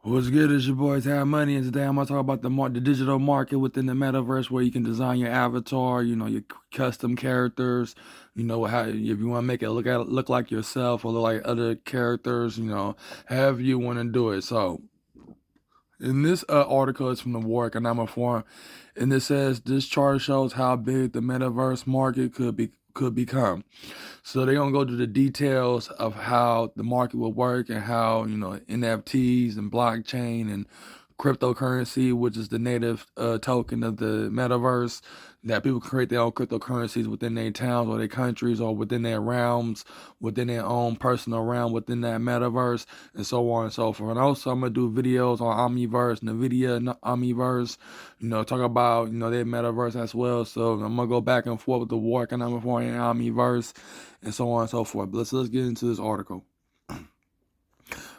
What's good? It's your boys Have Money, and today I'm gonna talk about the digital market within the metaverse, where you can design your avatar, your custom characters, how if you want to make it look like yourself or look like other characters, however you want to do it. So in this article, it's from the War Economic Forum, and it says this chart shows how big the metaverse market could become. So they're gonna go to the details of how the market will work and how NFTs and blockchain and cryptocurrency, which is the native token of the metaverse, that people can create their own cryptocurrencies within their towns or their countries or within their realms, within their own personal realm within that metaverse, and so on and so forth. And also, I'm gonna do videos on Omniverse, NVIDIA, Omniverse, talk about their metaverse as well. So I'm gonna go back and forth with the War Economic Forum and Omniverse, and so on and so forth. But let's get into this article.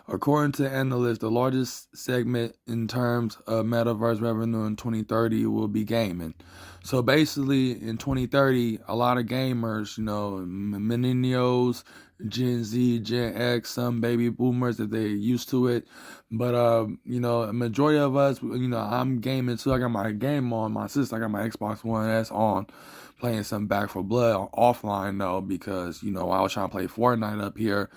According to analysts, the largest segment in terms of metaverse revenue in 2030 will be gaming. So basically, in 2030, a lot of gamers, millennials, Gen Z, Gen X, some baby boomers, if they're used to it. But a majority of us, I'm gaming too. I got my game on, my sister, I got my Xbox One S on, playing some Back for Blood offline though, because I was trying to play Fortnite up here.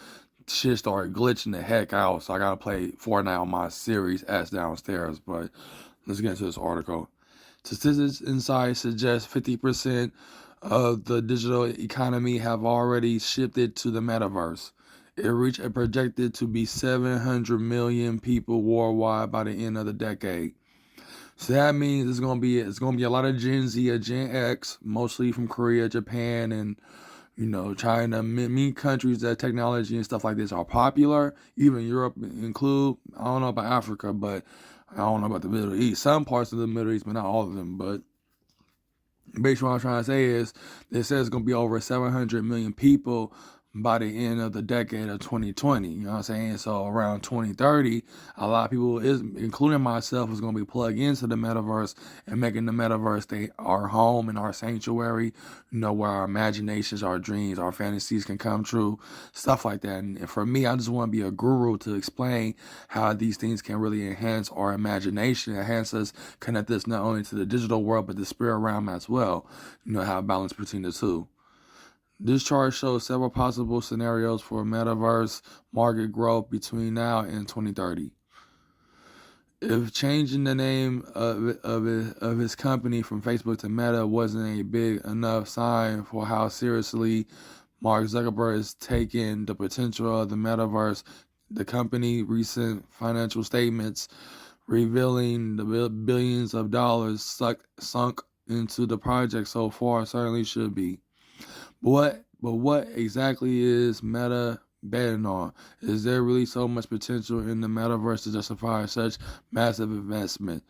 Shit started glitching the heck out, so I gotta play Fortnite on my Series S downstairs. But let's get into this article. Statistics Insight suggests 50% of the digital economy have already shifted to the metaverse. It reached a projected to be 700 million people worldwide by the end of the decade. So that means it's gonna be a lot of Gen Z or Gen X, mostly from Korea, Japan, and China, many countries that technology and stuff like this are popular. Even Europe include. I don't know about Africa, but I don't know about the Middle East. Some parts of the Middle East, but not all of them. But basically, what I'm trying to say is, it says it's gonna be over 700 million people by the end of the decade of 2020. You know what I'm saying? So around 2030, a lot of people, including myself, is gonna be plugged into the metaverse and making the metaverse our home and our sanctuary. Where our imaginations, our dreams, our fantasies can come true, stuff like that. And for me, I just want to be a guru to explain how these things can really enhance our imagination, enhance us, connect us not only to the digital world but the spirit realm as well. Have a balance between the two. This chart shows several possible scenarios for metaverse market growth between now and 2030. If changing the name of his company from Facebook to Meta wasn't a big enough sign for how seriously Mark Zuckerberg is taking the potential of the metaverse, the company recent financial statements revealing the billions of dollars sunk into the project so far certainly should be. But what exactly is Meta betting on? Is there really so much potential in the metaverse to justify such massive investment?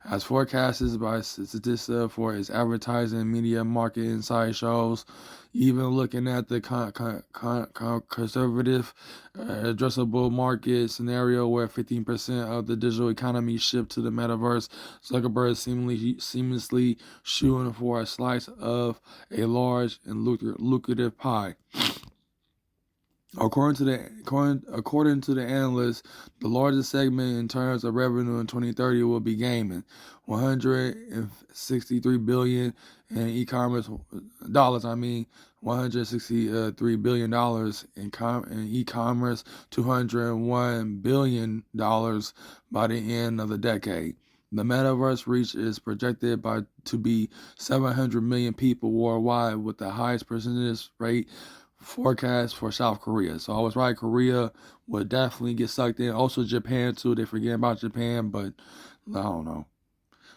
As forecasted by Statista for its advertising media market insight shows, even looking at the conservative addressable market scenario where 15% of the digital economy shift to the metaverse, Zuckerberg is seamlessly shooing for a slice of a large and lucrative pie. According to the analysts, the largest segment in terms of revenue in 2030 will be gaming, 163 billion in e-commerce dollars. I mean, 163 billion dollars in e-commerce, 201 billion dollars by the end of the decade. The metaverse reach is projected to be 700 million people worldwide, with the highest percentage rate forecast for South Korea. So I was right. Korea would definitely get sucked in. Also Japan too. They forget about Japan, but I don't know.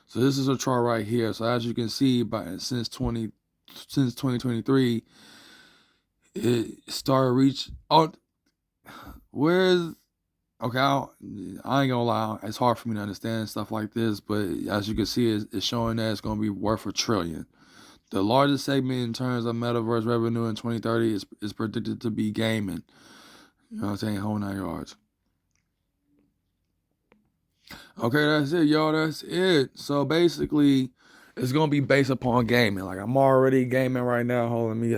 So this is a chart right here. So as you can see, since 2023, it started reach. Oh, where's okay? I ain't gonna lie. It's hard for me to understand stuff like this, but as you can see, it's showing that it's gonna be worth $1 trillion. The largest segment in terms of metaverse revenue in 2030 is predicted to be gaming. You know what I'm saying? Whole 9 yards. Okay, that's it, y'all. That's it. So basically, it's gonna be based upon gaming. Like I'm already gaming right now. Hold on, let me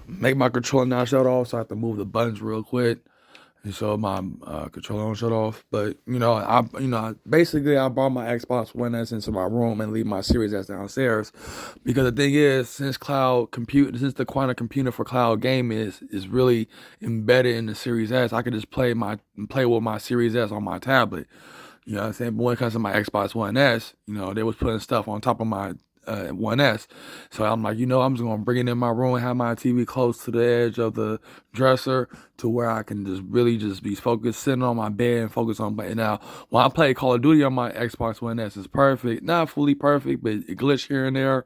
make my controller not shut off, so I have to move the buttons real quick. And so my controller don't shut off. But basically I brought my Xbox One S into my room and leave my Series S downstairs, because the thing is, since the quantum computer for cloud gaming is really embedded in the Series S, I could just play with my Series S on my tablet. You know what I'm saying? But when it comes to my Xbox One S, they was putting stuff on top of my One S. So I'm like, I'm just gonna bring it in my room and have my TV close to the edge of the dresser, to where I can just really just be focused, sitting on my bed and focus on playing. Now, when I play Call of Duty on my Xbox One S, it's perfect. Not fully perfect, but it glitch here and there.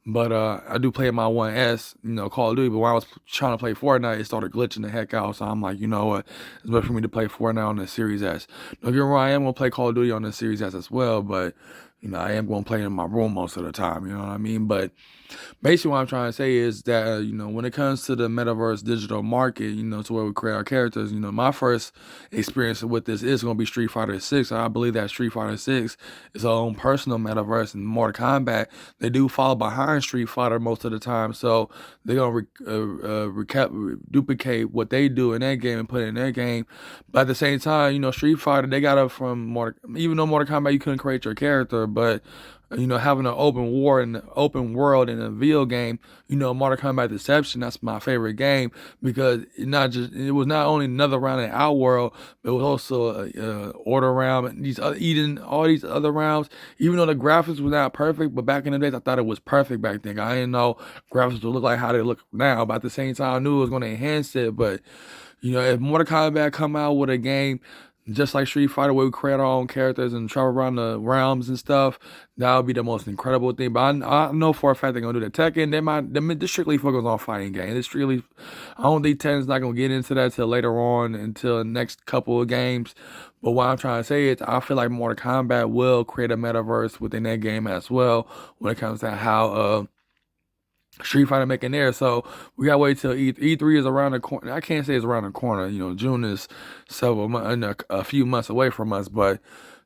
But I do play my One S, Call of Duty. But when I was trying to play Fortnite, it started glitching the heck out. So I'm like, you know what? It's better for me to play Fortnite on the Series S. Don't get me wrong, I am gonna play Call of Duty on the Series S as well. But I am gonna play in my room most of the time. You know what I mean? But basically what I'm trying to say is that when it comes to the metaverse digital market, to where we create our characters, my first experience with this is going to be Street Fighter 6. I believe that Street Fighter 6 is our own personal metaverse, and Mortal Kombat, they do follow behind Street Fighter most of the time, so they're going to duplicate what they do in their game and put it in their game. But at the same time, Street Fighter, they got it from even though Mortal Kombat, you couldn't create your character, but having an open world in a video game, Mortal Kombat Deception, that's my favorite game, because it was not only another round in our world, but it was also a order round, and all these other rounds. Even though the graphics were not perfect, but back in the days, I thought it was perfect back then. I didn't know graphics would look like how they look now, but at the same time, I knew it was going to enhance it. But if Mortal Kombat come out with a game just like Street Fighter, where we create our own characters and travel around the realms and stuff, that would be the most incredible thing. But I know for a fact they're gonna do that. Tekken, they strictly focus on fighting game. I don't think Tekken's not gonna get into that till later on, until the next couple of games. But what I'm trying to say is, I feel like Mortal Kombat will create a metaverse within that game as well, when it comes to how Street Fighter making there. So we gotta wait till E3 is around the corner. I can't say it's around the corner. June is a few months away from us, but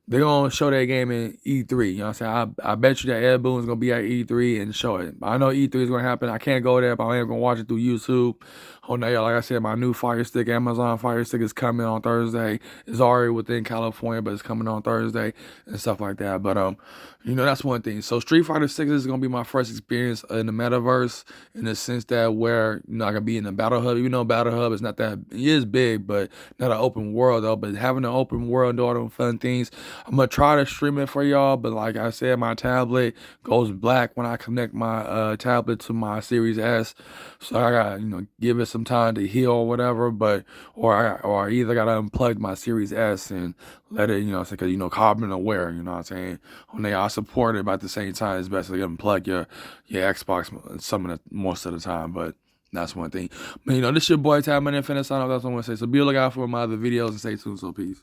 they're gonna show that game in E3. You know what I'm saying? I bet you that Ed Boon's gonna be at E3 and show it. I know E3 is gonna happen. I can't go there, but I am gonna watch it through YouTube. Oh no, like I said, my new Fire Stick, Amazon Fire Stick, is coming on Thursday. It's already within California, but it's coming on Thursday and stuff like that. But that's one thing. So Street Fighter 6 is gonna be my first experience in the metaverse, in the sense that where I can be in the Battle Hub. Even though Battle Hub is not that, it is big, but not an open world though. But having an open world and do all them fun things, I'm gonna try to stream it for y'all. But like I said, my tablet goes black when I connect my tablet to my Series S, so I gotta give it some time to heal or whatever. But or I either gotta unplug my Series S and let it, because carbon aware. You know what I'm saying? When they are supported, but at the same time, it's best to unplug your Xbox most of the time. But that's one thing. But this your boy Shaman, Infinite Sign Off. That's what I want to say. So be on the lookout for my other videos and stay tuned. So peace.